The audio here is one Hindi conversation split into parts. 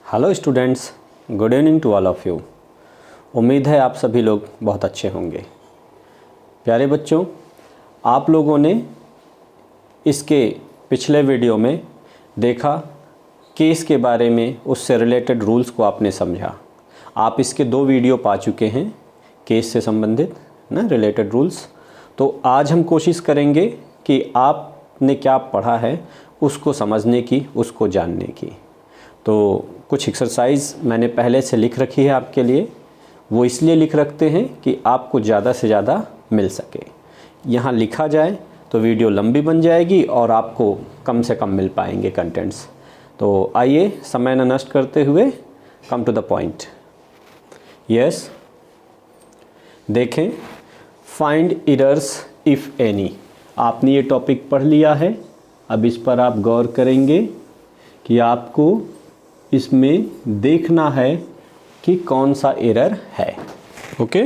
Hello students, good evening to all of you. उम्मीद है आप सभी लोग बहुत अच्छे होंगे। प्यारे बच्चों, आप लोगों ने इसके पिछले वीडियो में देखा केस के बारे में, उससे रिलेटेड रूल्स को आपने समझा। आप इसके 2 वीडियो पा चुके हैं केस से संबंधित ना रिलेटेड रूल्स। तो आज हम कोशिश करेंगे कि आपने क्या पढ़ा है उसको समझने की, उसको जानने की। तो कुछ एक्सरसाइज मैंने पहले से लिख रखी है आपके लिए। वो इसलिए लिख रखते हैं कि आपको ज़्यादा से ज़्यादा मिल सके। यहाँ लिखा जाए तो वीडियो लंबी बन जाएगी और आपको कम से कम मिल पाएंगे कंटेंट्स। तो आइए समय न नष्ट करते हुए come to the point. Yes, देखें, फाइंड एरर्स इफ़ एनी। आपने ये टॉपिक पढ़ लिया है। अब इस पर आप गौर करेंगे कि आपको इसमें देखना है कि कौन सा एरर है। Okay,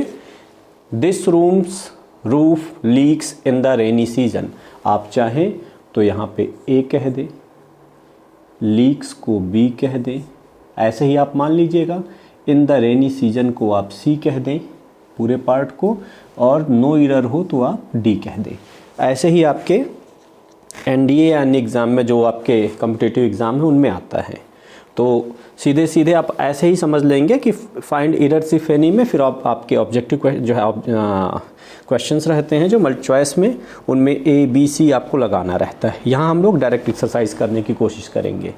this rooms roof leaks in the rainy season. आप चाहें तो यहाँ पे ए कह दें, लीक्स को बी कह दें, ऐसे ही आप मान लीजिएगा। इन द रेनी सीजन को आप सी कह दें पूरे पार्ट को, और नो एरर हो तो आप डी कह दें। ऐसे ही आपके एनडीए या अन्य एग्ज़ाम में, जो आपके कॉम्पिटिटिव एग्ज़ाम है, उनमें आता है। तो सीधे सीधे आप ऐसे ही समझ लेंगे कि फाइंड एरर्स इफ एनी में फिर आपके ऑब्जेक्टिव जो है क्वेश्चंस रहते हैं जो मल्टी चॉइस में, उनमें ए बी सी आपको लगाना रहता है। यहाँ हम लोग डायरेक्ट एक्सरसाइज करने की कोशिश करेंगे।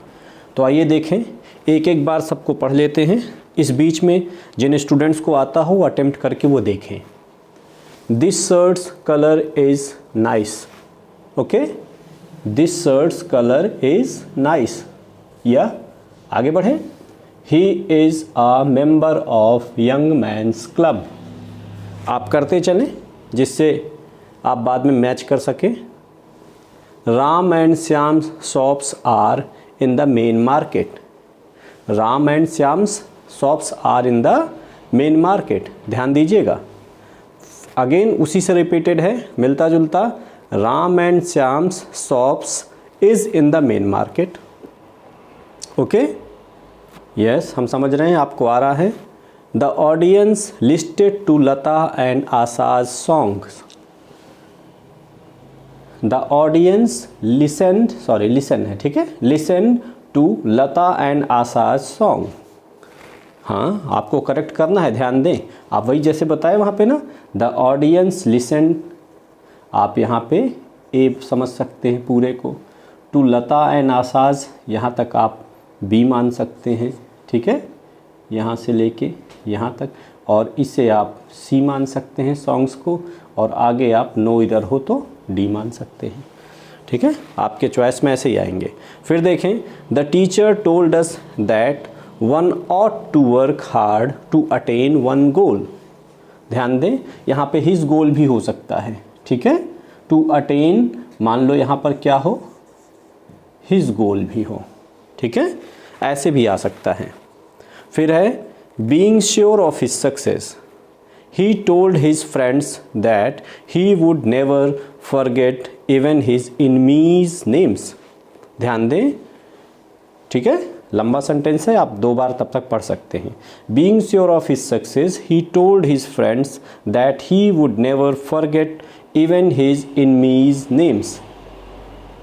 तो आइए देखें, एक एक बार सबको पढ़ लेते हैं। इस बीच में जिन स्टूडेंट्स को आता हो वो अटेम्प्ट करके वो देखें। This shirts colour is nice. Okay, this shirts colour is nice. या आगे बढ़ें। He is a member of young men's club. आप करते चलें जिससे आप बाद में मैच कर सकें। Ram and Shyam shops are in the main market. Ram and Shyam's shops are in the main market. ध्यान दीजिएगा, अगेन उसी से रिपीटेड है, मिलता जुलता। Ram and Shyam's shops is in the main market. Okay, yes, हम समझ रहे हैं, आपको आ रहा है। The audience listed to Lata and Asha's songs. The audience listen है, ठीक है, listen to Lata and Asha's song. हाँ, आपको करेक्ट करना है, ध्यान दें। आप वही जैसे बताए वहाँ पे ना, द ऑडियंस लिसन, आप यहाँ पे ए समझ सकते हैं पूरे को। टू लता एंड आशाज, यहाँ तक आप बी मान सकते हैं, ठीक है, यहाँ से लेके यहाँ तक। और इसे आप सी मान सकते हैं सॉन्ग्स को, और आगे आप नो एरर हो तो डी मान सकते हैं, ठीक है। आपके चॉइस में ऐसे ही आएंगे। फिर देखें, the teacher told us that one ought to work hard to attain one goal. ध्यान दें, यहाँ पे हिज गोल भी हो सकता है, ठीक है। टू अटेन मान लो यहाँ पर क्या हो, हिज गोल भी हो, ठीक है, ऐसे भी आ सकता है। फिर है being sure of his success. He told his friends that he would never forget even his enemies names. ध्यान दें, ठीक है, लंबा सेंटेंस है, आप 2 बार तब तक पढ़ सकते हैं। Being sure of his success, he told his friends that he would never forget even his enemies names,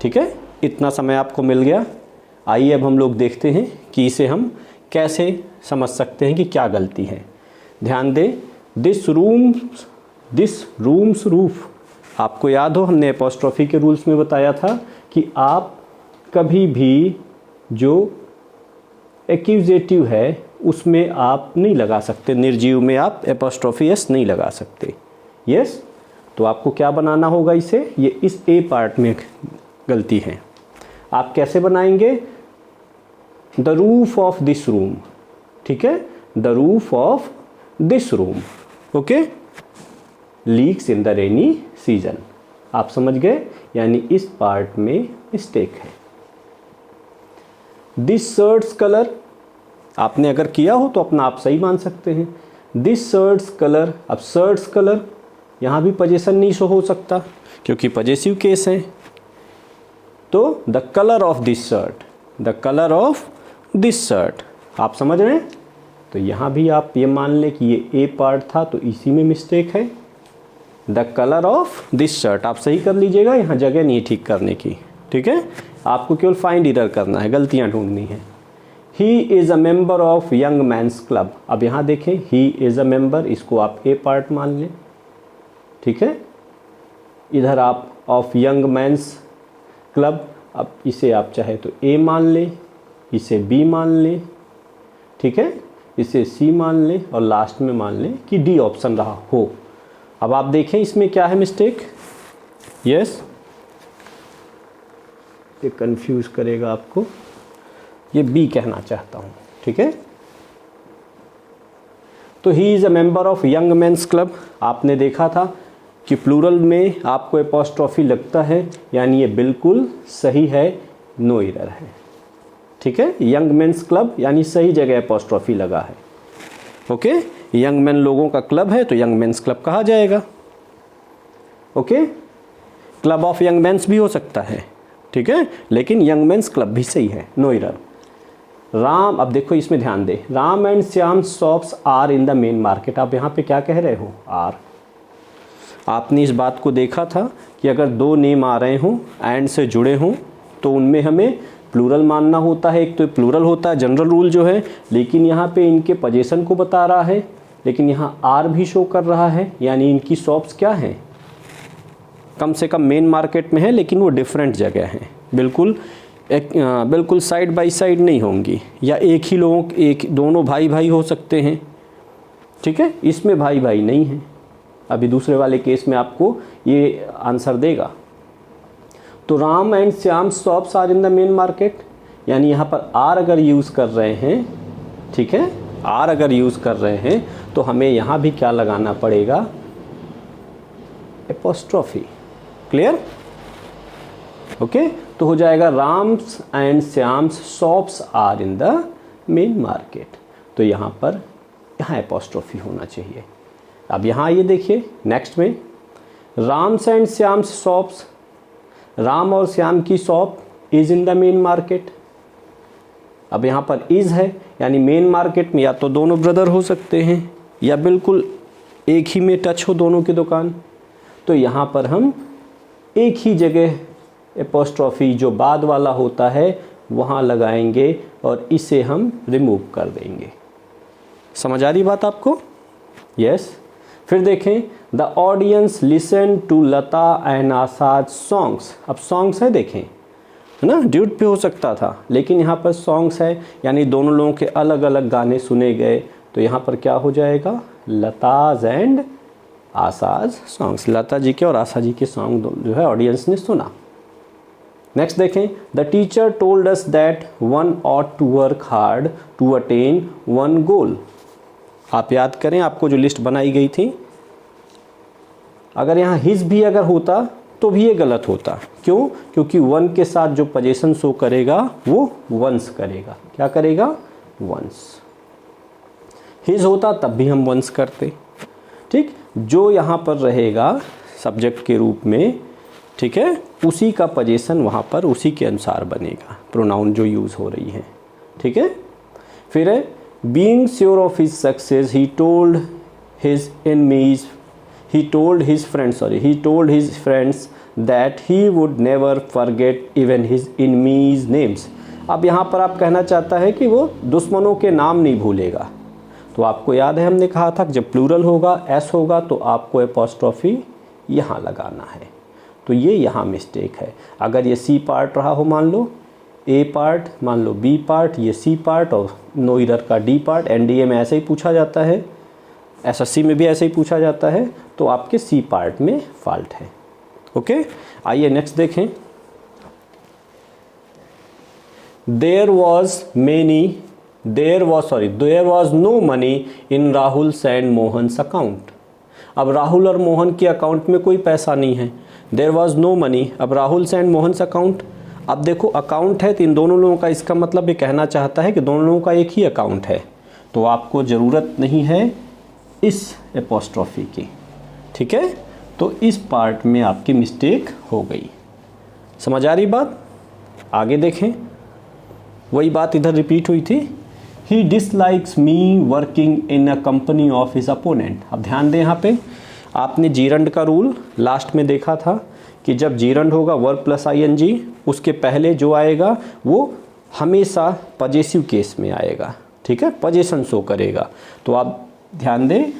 ठीक है। इतना समय आपको मिल गया। आइए अब हम लोग देखते हैं कि इसे हम कैसे समझ सकते हैं कि क्या गलती है। ध्यान दें, दिस रूम्स रूफ। आपको याद हो, हमने एपोस्ट्रोफी के रूल्स में बताया था कि आप कभी भी जो एक्यूजेटिव है उसमें आप नहीं लगा सकते, निर्जीव में आप एपोस्ट्रोफी एस नहीं लगा सकते। यस, तो आपको क्या बनाना होगा इसे, ये इस ए पार्ट में गलती है। आप कैसे बनाएंगे, the roof of this room, ठीक है, the roof of this room. Okay, leaks in the rainy season. आप समझ गए, यानी इस पार्ट में मिस्टेक है। दिस शर्ट्स कलर, आपने अगर किया हो तो अपना आप सही मान सकते हैं। दिस शर्ट्स कलर, अब शर्ट्स कलर यहाँ भी पजेशन नहीं शो हो सकता क्योंकि पजेसिव केस है। तो the colour of this shirt, the colour of this shirt, आप समझ रहे हैं? तो यहाँ भी आप ये मान लें कि ये ए पार्ट था, तो इसी में मिस्टेक है। The colour of this shirt, आप सही कर लीजिएगा, यहाँ जगह नहीं ठीक करने की, ठीक है? आपको केवल फाइंड इरर करना है, गलतियाँ ढूंढनी है। He is a member of young men's club. अब यहाँ देखें, ही इज़ अ मेंबर, इसको आप ए पार्ट मान लें, ठीक है? इधर आप ऑफ यंग मैंस क्लब, अब इसे आप चाहे तो ए मान लें, इसे बी मान लें, ठीक है? इसे सी मान लें और लास्ट में मान लें कि डी ऑप्शन रहा हो। अब आप देखें इसमें क्या है मिस्टेक। यस, ये कंफ्यूज करेगा आपको, ये बी कहना चाहता हूँ, ठीक है? तो ही is a member of young mains club. आपने देखा था कि प्लूरल में आपको एपोस्ट्रोफी लगता है, यानी ये बिल्कुल सही है, नो एरर है, ठीक है? यंग मेंस क्लब यानी सही जगह एपोस्ट्रोफी लगा है। ओके, यंग मेन लोगों का क्लब है तो यंग मेंस क्लब कहा जाएगा। Okay, club of young mains भी हो सकता है, ठीक है, लेकिन यंग मेंस क्लब भी सही है, नो एरर। राम, अब देखो इसमें ध्यान दे, Ram and Shyam shops are in the main market. आप यहाँ पे क्या कह रहे हो? आर। आपने इस बात को देखा था कि अगर दो नेम आ रहे हों, एंड से जुड़े हों, तो उनमें हमें प्लूरल मानना होता है। एक तो प्लूरल होता है जनरल रूल जो है, लेकिन यहाँ पे इनके पोजीशन को बता रहा है, लेकिन यहाँ आर भी शो कर रहा है, यानी इनकी शॉप्स क्या हैं, कम से कम मेन मार्केट में है, लेकिन वो डिफरेंट जगह हैं, बिल्कुल साइड बाय साइड नहीं होंगी, या एक ही लोगों, एक दोनों भाई भाई हो सकते हैं, ठीक है? इसमें भाई भाई नहीं है। अभी दूसरे वाले केस में आपको ये आंसर देगा। तो Ram and Shyam shops are in the main market, यानी यहाँ पर आर अगर यूज़ कर रहे हैं, ठीक है, आर अगर यूज़ कर रहे हैं तो हमें यहाँ भी क्या लगाना पड़ेगा? एपोस्ट्रोफी। क्लियर? ओके, तो हो जाएगा Ram's and Shyam's shops are in the main market. तो यहाँ पर यहाँ एपोस्ट्रोफी होना चाहिए। अब यहाँ ये देखिए नेक्स्ट में, राम्स एंड श्याम्स शॉप्स, राम और श्याम की shop is in the main market. अब यहाँ पर इज़ है, यानी मेन मार्केट में या तो दोनों ब्रदर हो सकते हैं, या बिल्कुल एक ही में टच हो दोनों की दुकान। तो यहाँ पर हम एक ही जगह एपोस्ट्रोफी जो बाद वाला होता है वहाँ लगाएंगे और इसे हम रिमूव कर देंगे। समझ आ रही बात आपको? यस। फिर देखें, the audience listen to Lata and Asha's songs. अब सॉन्ग्स है, देखें, है ना, ड्यूट पे हो सकता था, लेकिन यहाँ पर सॉन्ग्स है, यानी दोनों लोगों के अलग अलग गाने सुने गए। तो यहाँ पर क्या हो जाएगा? लताज एंड आसाज सॉन्ग्स, लता जी के और आशा जी के सॉन्ग जो है ऑडियंस ने सुना। नेक्स्ट देखें, the teacher told us that one ought to work hard to attain one goal. आप याद करें आपको जो लिस्ट बनाई गई थी, अगर यहाँ हिज भी अगर होता तो भी ये गलत होता। क्यों? क्योंकि वन के साथ जो पोजीशन शो करेगा वो वंस करेगा। क्या करेगा? वंस। हिज होता तब भी हम वंस करते, ठीक। जो यहाँ पर रहेगा सब्जेक्ट के रूप में, ठीक है, उसी का पोजीशन वहाँ पर उसी के अनुसार बनेगा, प्रोनाउन जो यूज़ हो रही है, ठीक है। फिर है, being sure of his success he told his enemies, he told his friends that he would never forget even his enemies names। अब यहाँ पर आप कहना चाहता है कि वो दुश्मनों के नाम नहीं भूलेगा। तो आपको याद है हमने कहा था कि जब प्लूरल होगा, एस होगा, तो आपको एपोस्ट्रोफी यहाँ लगाना है। तो ये यहाँ मिस्टेक है। अगर ये सी पार्ट रहा हो, मान लो ए पार्ट, मान लो बी पार्ट, ये सी पार्ट और नो एरर का डी पार्ट, एनडीए में ऐसे ही पूछा जाता है, एसएससी में भी ऐसे ही पूछा जाता है, तो आपके सी पार्ट में फॉल्ट है। ओके, आइए नेक्स्ट देखें। There was no money in Rahul and Mohan's account. अब राहुल और मोहन के अकाउंट में कोई पैसा नहीं है। देयर वॉज नो मनी, अब राहुल एंड मोहन्स अकाउंट। अब देखो अकाउंट है तो इन दोनों लोगों का, इसका मतलब ये कहना चाहता है कि दोनों लोगों का एक ही अकाउंट है, तो आपको ज़रूरत नहीं है इस एपोस्ट्रोफी की, ठीक है। तो इस पार्ट में आपकी मिस्टेक हो गई। समझ आ रही बात? आगे देखें, वही बात इधर रिपीट हुई थी। He dislikes me working in a company of his opponent. अब ध्यान दें यहाँ पे, आपने जीरंड का रूल लास्ट में देखा था कि जब जीरंड होगा वर्ब प्लस आईएनजी, उसके पहले जो आएगा वो हमेशा पजेसिव केस में आएगा, ठीक है, पजेशन शो करेगा। तो आप ध्यान दें,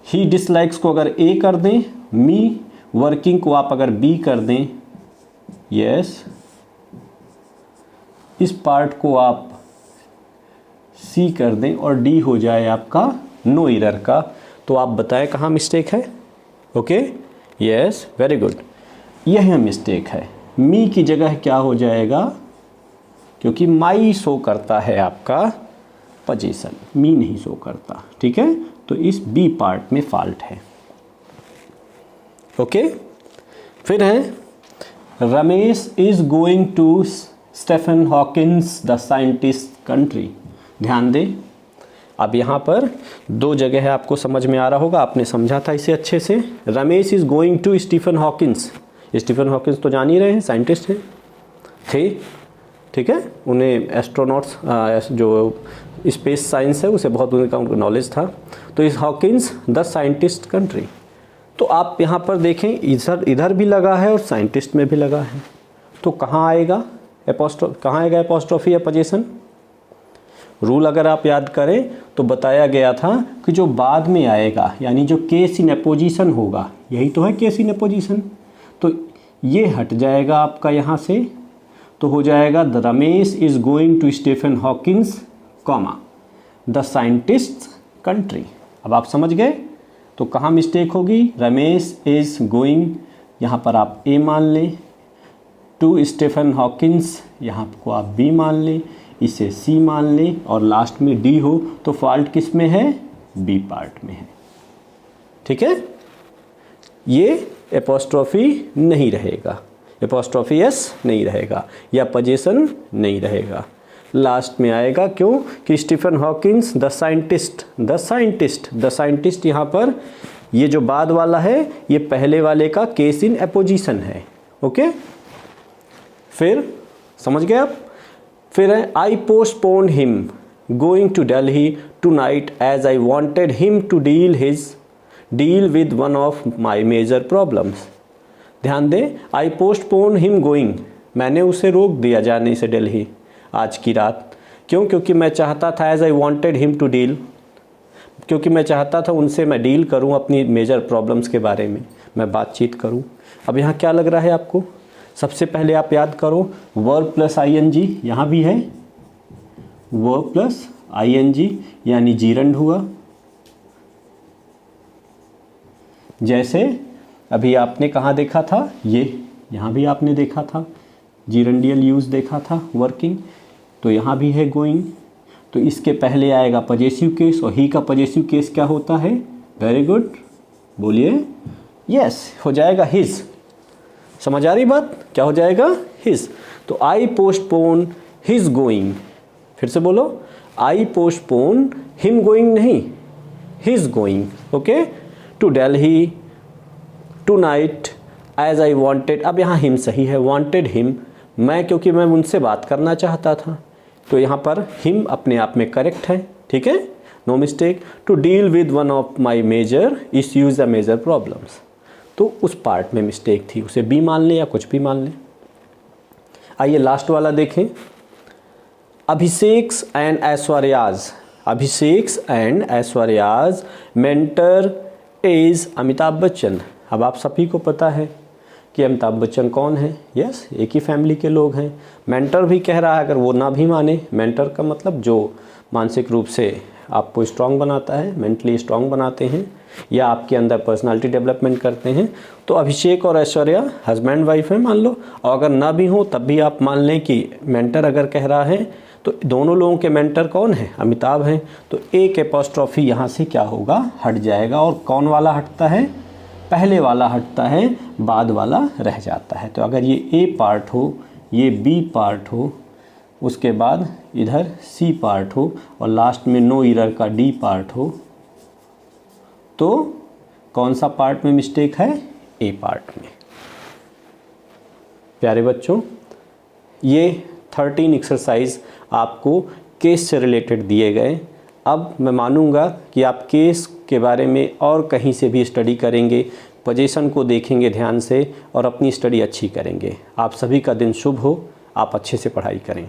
ही डिसलाइक्स को अगर ए कर दें, मी वर्किंग को आप अगर बी कर दें, यस, इस पार्ट को आप सी कर दें और डी हो जाए आपका नो एरर का, तो आप बताएं कहाँ मिस्टेक है। ओके, यस, वेरी गुड, यह मिस्टेक है। मी की जगह क्या हो जाएगा, क्योंकि माई शो करता है आपका पोजीशन, मी नहीं शो करता, ठीक है, तो इस बी पार्ट में फॉल्ट है। ओके, फिर है Ramesh is going to Stephen Hawkins the scientist country. ध्यान दें, अब यहाँ पर दो जगह है, आपको समझ में आ रहा होगा, आपने समझा था इसे अच्छे से। Ramesh is going to Stephen Hawkins, Stephen Hawkins तो जान ही रहे हैं, साइंटिस्ट हैं, थे, ठीक है, उन्हें एस्ट्रोनॉट्स जो स्पेस साइंस है उसे बहुत उनका नॉलेज था। तो इस हॉकिंस द साइंटिस्ट कंट्री, तो आप यहाँ पर देखें इधर भी लगा है और साइंटिस्ट में भी लगा है, तो कहाँ आएगा कहाँ आएगा एपोस्ट्रोफी या पोजीशन। रूल अगर आप याद करें तो बताया गया था कि जो बाद में आएगा, यानी जो केस इन अपोजिशन होगा, यही तो है केस इन अपोजिशन, तो ये हट जाएगा आपका यहाँ से, तो हो जाएगा the Ramesh is going to Stephen Hawkins comma the scientist country. अब आप समझ गए, तो कहाँ मिस्टेक होगी, रमेश इज गोइंग, यहाँ पर आप ए मान लें, टू स्टीफन हॉकिंस यहाँ को आप बी मान लें, इसे सी मान लें और लास्ट में डी हो, तो फॉल्ट किस में है, बी पार्ट में है, ठीक है। ये एपोस्ट्रोफी नहीं रहेगा, एपोस्ट्रोफी एस नहीं रहेगा या पोजीशन नहीं रहेगा, लास्ट में आएगा। क्यों कि स्टीफन हॉकिंस द साइंटिस्ट यहाँ पर ये जो बाद वाला है ये पहले वाले का केस इन अपोजिशन है। ओके, फिर समझ गए आप। फिर है I postponed him going to Delhi tonight as I wanted him to deal with one of my major problems. ध्यान दें, आई पोस्टपोन्ड हिम गोइंग, मैंने उसे रोक दिया जाने से दिल्ली आज की रात। क्यों? क्योंकि मैं चाहता था, as I wanted him to deal, क्योंकि मैं चाहता था उनसे मैं डील करूं, अपनी मेजर प्रॉब्लम्स के बारे में मैं बातचीत करूं। अब यहाँ क्या लग रहा है आपको, सबसे पहले आप याद करो वर्ब प्लस आईएनजी, यहाँ भी है वर्ब प्लस आईएनजी यानी जीरंड हुआ। जैसे अभी आपने कहाँ देखा था, ये यहाँ भी आपने देखा था, जीरंडियल यूज़ देखा था वर्किंग, तो यहाँ भी है गोइंग। तो इसके पहले आएगा पजेसिव केस और ही का पजेसिव केस क्या होता है, वेरी गुड, बोलिए, यस, हो जाएगा हिज। समझ आ रही बात, क्या हो जाएगा, हिज। तो आई पोस्टपोन हिज गोइंग, फिर से बोलो, आई पोस्टपोन हिम गोइंग नहीं, his going, okay, to Delhi tonight as I wanted. अब यहाँ हिम सही है, वांटेड हिम, मैं क्योंकि मैं उनसे बात करना चाहता था, तो यहाँ पर हिम अपने आप में करेक्ट है, ठीक है, no mistake. To deal with one of my major issues या मेजर प्रॉब्लम्स, तो उस पार्ट में मिस्टेक थी, उसे बी मान लें या कुछ भी मान लें। आइए लास्ट वाला देखें, Abhishek's and Aishwarya's, Abhishek's and Aishwarya's mentor is Amitabh Bachchan. अब आप सभी को पता है कि अमिताभ बच्चन कौन है, यस, एक ही फैमिली के लोग हैं। मेंटर भी कह रहा है, अगर वो ना भी माने, मेंटर का मतलब जो मानसिक रूप से आपको स्ट्रांग बनाता है, मेंटली स्ट्रांग बनाते हैं या आपके अंदर पर्सनालिटी डेवलपमेंट करते हैं। तो अभिषेक और ऐश्वर्या हस्बैंड वाइफ है मान लो, और अगर ना भी हो तब भी आप मान लें कि मेंटर अगर कह रहा है तो दोनों लोगों के मेंटर कौन है, अमिताभ हैं। तो एक एपोस्ट्रोफी यहाँ से क्या होगा, हट जाएगा, और कौन वाला हटता है, पहले वाला हटता है, बाद वाला रह जाता है। तो अगर ये ए पार्ट हो, ये बी पार्ट हो, उसके बाद इधर सी पार्ट हो और लास्ट में नो एरर का डी पार्ट हो, तो कौन सा पार्ट में मिस्टेक है, ए पार्ट में। प्यारे बच्चों, ये 13 एक्सरसाइज आपको केस से रिलेटेड दिए गए। अब मैं मानूंगा कि आप केस के बारे में और कहीं से भी स्टडी करेंगे, पोजीशन को देखेंगे ध्यान से और अपनी स्टडी अच्छी करेंगे। आप सभी का दिन शुभ हो, आप अच्छे से पढ़ाई करें।